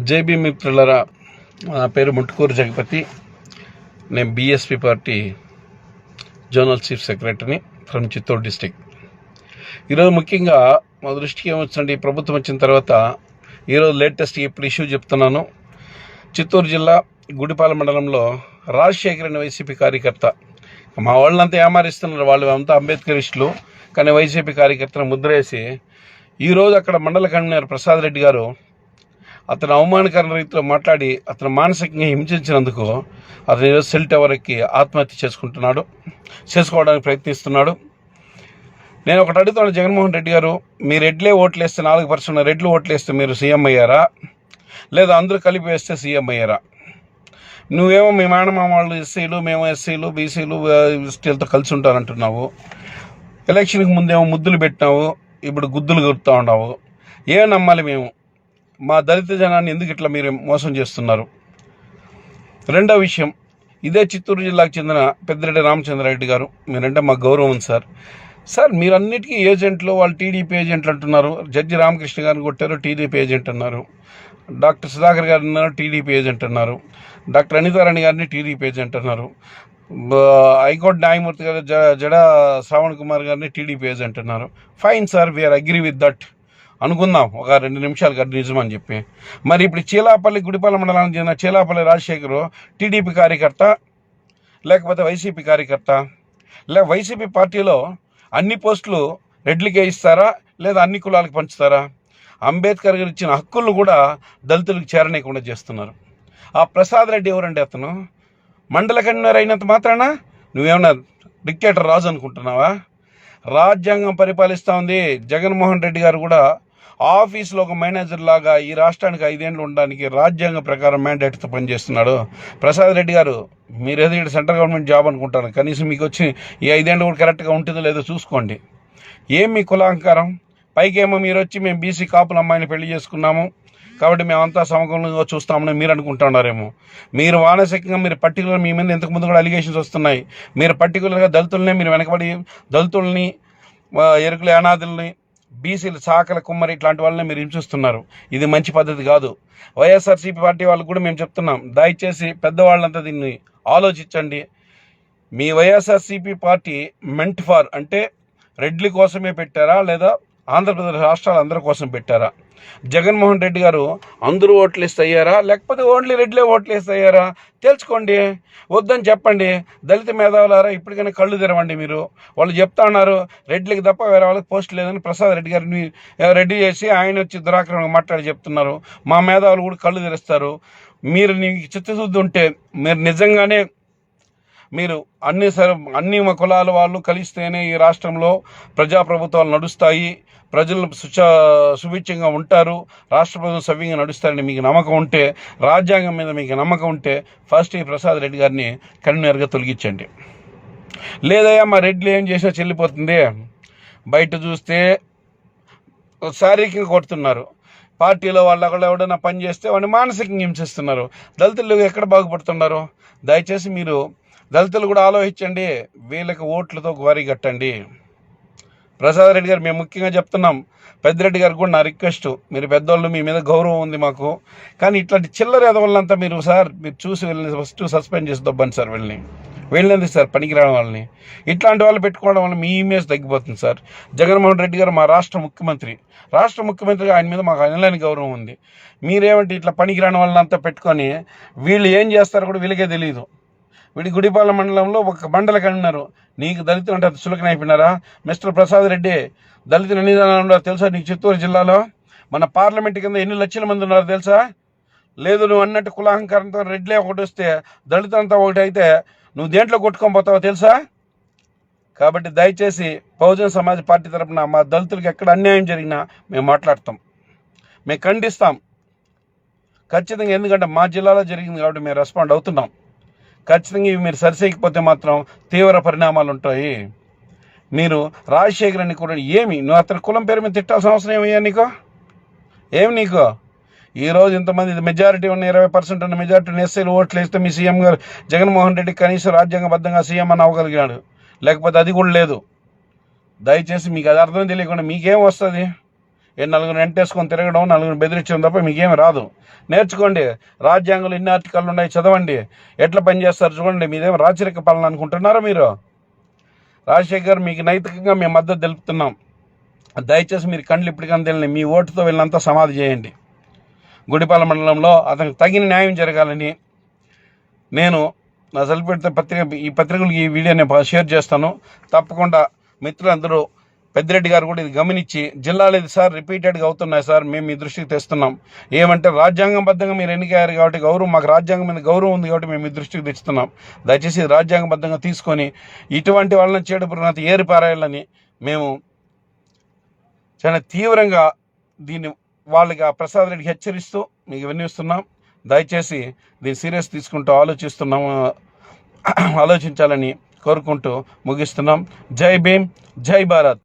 JB మిత్రులరా, నా పేరు ముట్టుకూరు జగపతి. నేను బీఎస్పీ పార్టీ జోనల్ చీఫ్ సెక్రటరీని ఫ్రమ్ చిత్తూరు డిస్టిక్. ఈరోజు ముఖ్యంగా మా దృష్టికి ఏమొచ్చిందంటే, ఈ ప్రభుత్వం వచ్చిన తర్వాత ఈరోజు లేటెస్ట్ ఇప్పుడు ఇష్యూ చెప్తున్నాను. చిత్తూరు జిల్లా గుడిపాల మండలంలో రాజశేఖర్ అనే వైసీపీ కార్యకర్త, మా వాళ్ళంతా ఏమారిస్తున్నారు, వాళ్ళు అంతా అంబేద్కరిస్టులు, కానీ వైసీపీ కార్యకర్తను ముద్రేసి ఈరోజు అక్కడ మండల కన్వీనర్ ప్రసాద్ రెడ్డి గారు అతను అవమానకర రీతిలో మాట్లాడి అతను మానసికంగా హింసించినందుకు అతను ఈరోజు సెల్ టవర్ ఎక్కి ఆత్మహత్య చేసుకోవడానికి ప్రయత్నిస్తున్నాడు. నేను ఒకటి అడుగుతాను, జగన్మోహన్ రెడ్డి గారు, మీ రెడ్లే ఓట్లు వేస్తే 4% రెడ్లు ఓట్లు వేస్తే మీరు సీఎం అయ్యారా, లేదా అందరూ కలిపి వేస్తే సీఎం అయ్యారా? నువ్వేమో మీ మేనమామ వాళ్ళు ఎస్సీలు, మేము ఎస్సీలు, బీసీలు, ఎస్టీలతో కలిసి ఉంటానంటున్నావు. ఎలక్షన్కి ముందేమో ముద్దులు పెట్టినావు, ఇప్పుడు గుద్దులు కొడుతూ ఉన్నావు. ఏం నమ్మాలి మేము? మా దళిత జనాన్ని ఎందుకు ఇట్లా మీరు మోసం చేస్తున్నారు? రెండో విషయం, ఇదే చిత్తూరు జిల్లాకు చెందిన పెద్దిరెడ్డి రామచంద్రారెడ్డి గారు, మీరంటే మాకు గౌరవం సార్. మీరు అన్నిటికీ ఏజెంట్లు, వాళ్ళు టీడీపీ ఏజెంట్లు అంటున్నారు. జడ్జి రామకృష్ణ గారిని కొట్టారు, టీడీపీ ఏజెంట్ అన్నారు. డాక్టర్ సుధాకర్ గారు అన్నారు, టీడీపీ ఏజెంట్ అన్నారు. డాక్టర్ అనితారాణి గారిని టీడీపీ ఏజెంట్ అన్నారు. హైకోర్టు న్యాయమూర్తి గారు జడా శ్రావణ్ కుమార్ గారిని టీడీపీ ఏజెంట్ అన్నారు. Fine sir, we are agree with that అనుకుందాం ఒక 2 నిమిషాలు అది నిజమని చెప్పి. మరి ఇప్పుడు చీలాపల్లి గుడిపాల మండలానికి చెందిన చీలాపల్లి రాజశేఖరు టీడీపీ కార్యకర్త, లేకపోతే వైసీపీ కార్యకర్త? వైసీపీ పార్టీలో అన్ని పోస్టులు రెడ్లకే ఇస్తారా, లేదా అన్ని కులాలకు పంచుతారా? అంబేద్కర్ గారు ఇచ్చిన హక్కులను కూడా దళితులకు చేరనీయకుండా చేస్తున్నారు. ఆ ప్రసాద్ రెడ్డి ఎవరండి? అతను మండల కన్వీనర్ అయినంత మాత్రాన నువ్వేమన్నా డిక్టేటర్ రాజు అనుకుంటున్నావా? రాజ్యాంగం పరిపాలిస్తూ ఉంది. జగన్మోహన్ రెడ్డి గారు కూడా ఆఫీస్లో ఒక మేనేజర్ లాగా ఈ రాష్ట్రానికి 5 ఏళ్ళు ఉండడానికి రాజ్యాంగ ప్రకారం మ్యాండేట్తో పనిచేస్తున్నాడు. ప్రసాద్ రెడ్డి గారు, మీరు ఏదో ఇక్కడ సెంట్రల్ గవర్నమెంట్ జాబ్ అనుకుంటారు, కనీసం మీకు వచ్చి ఈ 5 ఏళ్ళు కూడా కరెక్ట్గా ఉంటుందో లేదో చూసుకోండి. ఏం మీ కులాంకారం? పైకేమో మీరు వచ్చి మేము బీసీ కాపుల అమ్మాయిని పెళ్లి చేసుకున్నాము కాబట్టి మేమంతా సమకంగా చూస్తామని మీరు అనుకుంటున్నారేమో. మీరు మానసికంగా మీరు పర్టికులర్ మీ మీద ఇంతకుముందు కూడా అలిగేషన్స్ వస్తున్నాయి. మీరు పర్టికులర్గా దళితులనే మీరు వెనకబడి దళితుల్ని, ఎరుకుల అనాథుల్ని, బీసీలు, సాకల, కుమ్మరి ఇట్లాంటి వాళ్ళని మీరు హింసిస్తున్నారు. ఇది మంచి పద్ధతి కాదు. వైఎస్ఆర్సీపీ పార్టీ వాళ్ళకు కూడా మేము చెప్తున్నాం, దయచేసి పెద్దవాళ్ళంతా దీన్ని ఆలోచించండి. మీ వైఎస్ఆర్సీపీ పార్టీ మెంట్ ఫార్ అంటే రెడ్ల కోసమే పెట్టారా, లేదా ఆంధ్రప్రదేశ్ రాష్ట్రాలు అందరి కోసం పెట్టారా? జగన్మోహన్ రెడ్డి గారు అందరూ ఓట్లు వేస్తే అయ్యారా, లేకపోతే ఓన్లీ రెడ్లే ఓట్లు వేస్తే అయ్యారా? తెలుసుకోండి, వద్దని చెప్పండి. దళిత మేధావులారా, ఇప్పటికైనా కళ్ళు తెరవండి. మీరు వాళ్ళు చెప్తా ఉన్నారు రెడ్లకి తప్ప వేరే వాళ్ళకి పోస్ట్ లేదని ప్రసాద్ రెడ్డి గారిని రెడ్డి చేసి ఆయన వచ్చి దురాక్రమంగా మాట్లాడి చెప్తున్నారు. మా మేధావులు కూడా కళ్ళు తెరుస్తారు. మీరు చిత్తశుద్ధి ఉంటే మీరు నిజంగానే మీరు అన్ని కులాల వాళ్ళు కలిస్తేనే ఈ రాష్ట్రంలో ప్రజాప్రభుత్వాలు నడుస్తాయి, ప్రజలు సుభిక్షంగా ఉంటారు, రాష్ట్ర ప్రభుత్వం సవ్యంగా నడుస్తారని మీకు నమ్మకం ఉంటే, రాజ్యాంగం మీద మీకు నమ్మకం ఉంటే ఫస్ట్ ఈ ప్రసాద్ రెడ్డి గారిని కన్వీనర్గా తొలగించండి. లేదయ్యా మా రెడ్లు ఏం చేసినా చెల్లిపోతుంది, బయట చూస్తే శారీరకంగా కొడుతున్నారు, పార్టీలో వాళ్ళు అక్కడ ఎవడన్నా పని చేస్తే వాడిని మానసికంగా హింసిస్తున్నారు, దళితులు ఎక్కడ బాగుపడుతున్నారు? దయచేసి మీరు దళితులు కూడా ఆలోచించండి, వీళ్ళకి ఓట్లతో గ్వారీ కట్టండి. ప్రసాద్ రెడ్డి గారు, మేము ముఖ్యంగా చెప్తున్నాం, పెద్దిరెడ్డి గారికి కూడా నా రిక్వెస్ట్, మీరు పెద్దోళ్ళు, మీ మీద గౌరవం ఉంది మాకు, కానీ ఇట్లాంటి చిల్లర ఎదవలంతా మీరు చూసి వెళ్ళి ఫస్ట్ సస్పెండ్ చేసి దొబ్బండి సార్. వెళ్ళింది సార్ పనికిరాని వాళ్ళని. ఇట్లాంటి వాళ్ళు పెట్టుకోవడం వల్ల మీ ఇమేజ్ తగ్గిపోతుంది సార్. జగన్మోహన్ రెడ్డి గారు మా రాష్ట్ర ముఖ్యమంత్రిగా ఆయన మీద మాకు అనలేని గౌరవం ఉంది. మీరేమంటే ఇట్లా పనికిరాని వాళ్ళంతా పెట్టుకొని వీళ్ళు ఏం చేస్తారో కూడా వీళ్ళకే తెలియదు. గుడిపాల మండలంలో ఒక మండల కన్వీనరు, నీకు దళితులు అంటే చులకన అయిపోయినారా? మిస్టర్ ప్రసాద్ రెడ్డి, దళితులు ఎన్ని జనాలు ఉన్నారు తెలుసా నీకు? చిత్తూరు జిల్లాలో మన పార్లమెంట్ కింద ఎన్ని లక్షల మంది ఉన్నారు తెలుసా? లేదు, నువ్వు అన్నట్టు కులాహంకారంతో రెడ్లే ఒకటి వస్తే దళితులంతా ఒకటి అయితే నువ్వు దేంట్లో కొట్టుకొని పోతావో తెలుసా? కాబట్టి దయచేసి బహుజన సమాజ్ పార్టీ తరఫున మా దళితులకు ఎక్కడ అన్యాయం జరిగినా మేము మాట్లాడతాం, మేము ఖండిస్తాం ఖచ్చితంగా. ఎందుకంటే మా జిల్లాలో జరిగింది కాబట్టి మేము రెస్పాండ్ అవుతున్నాం. ఖచ్చితంగా ఇవి మీరు సరిచేయకపోతే మాత్రం తీవ్ర పరిణామాలు ఉంటాయి. మీరు రాజశేఖరాన్ని కూడా నువ్వు అతని కులం పేరు మీద తిట్టాల్సిన అవసరం ఏమయ్యా నీకు? నీకు ఈరోజు ఇంతమంది మెజారిటీ ఉన్న 20% ఉన్న మెజారిటీ ఎస్ఐలు ఓట్లు వేస్తే మీ సీఎం గారు జగన్మోహన్ రెడ్డి కనీసం రాజ్యాంగబద్ధంగా సీఎం అని అవ్వగలిగాడు, లేకపోతే అది కూడా లేదు. దయచేసి మీకు అది అర్థం తెలియకుండా మీకేం వస్తుంది? నలుగురు వెంటేసుకొని తిరగడం, నలుగురు బెదిరించడం తప్ప మీకేమి రాదు. నేర్చుకోండి. రాజ్యాంగంలో ఎన్ని ఆర్టికల్ ఉన్నాయి చదవండి. ఎట్లా పనిచేస్తారు చూడండి. మీదేమో రాచరిక పాలన అనుకుంటున్నారా మీరు? రాజశేఖర్ మీకు నైతికంగా మేము మద్దతు తెలుపుతున్నాం. దయచేసి మీరు కండ్లు ఇప్పటికన్నా తెలియని మీ ఓటుతో వెళ్ళినంత సమాధి చేయండి. గుడిపాల మండలంలో అతనికి తగిన న్యాయం జరగాలని నేను నా సెల్ఫ్ ఈ పత్రికలు ఈ వీడియోని షేర్ చేస్తాను. తప్పకుండా మిత్రులందరూ, పెద్దిరెడ్డి గారు కూడా ఇది గమనించి, జిల్లాలో ఇది సార్ రిపీటెడ్గా అవుతున్నాయి సార్, మేము మీ దృష్టికి తెస్తున్నాం. ఏమంటే రాజ్యాంగబద్ధంగా మీరు ఎన్నికయ్యారు కాబట్టి గౌరవం, మాకు రాజ్యాంగం మీద గౌరవం ఉంది కాబట్టి మేము మీ దృష్టికి తెస్తున్నాం. దయచేసి రాజ్యాంగబద్ధంగా తీసుకొని ఇటువంటి వాళ్ళని చేడుపురునంత ఏరిపారాయాలని మేము చాలా తీవ్రంగా దీన్ని వాళ్ళకి ఆ ప్రసాద్ రెడ్డికి హెచ్చరిస్తూ మీకు వినిపిస్తున్నాం. దయచేసి దీన్ని సీరియస్ తీసుకుంటూ ఆలోచించాలని కోరుకుంటూ ముగిస్తున్నాం. జై భీమ్, జై భారత్.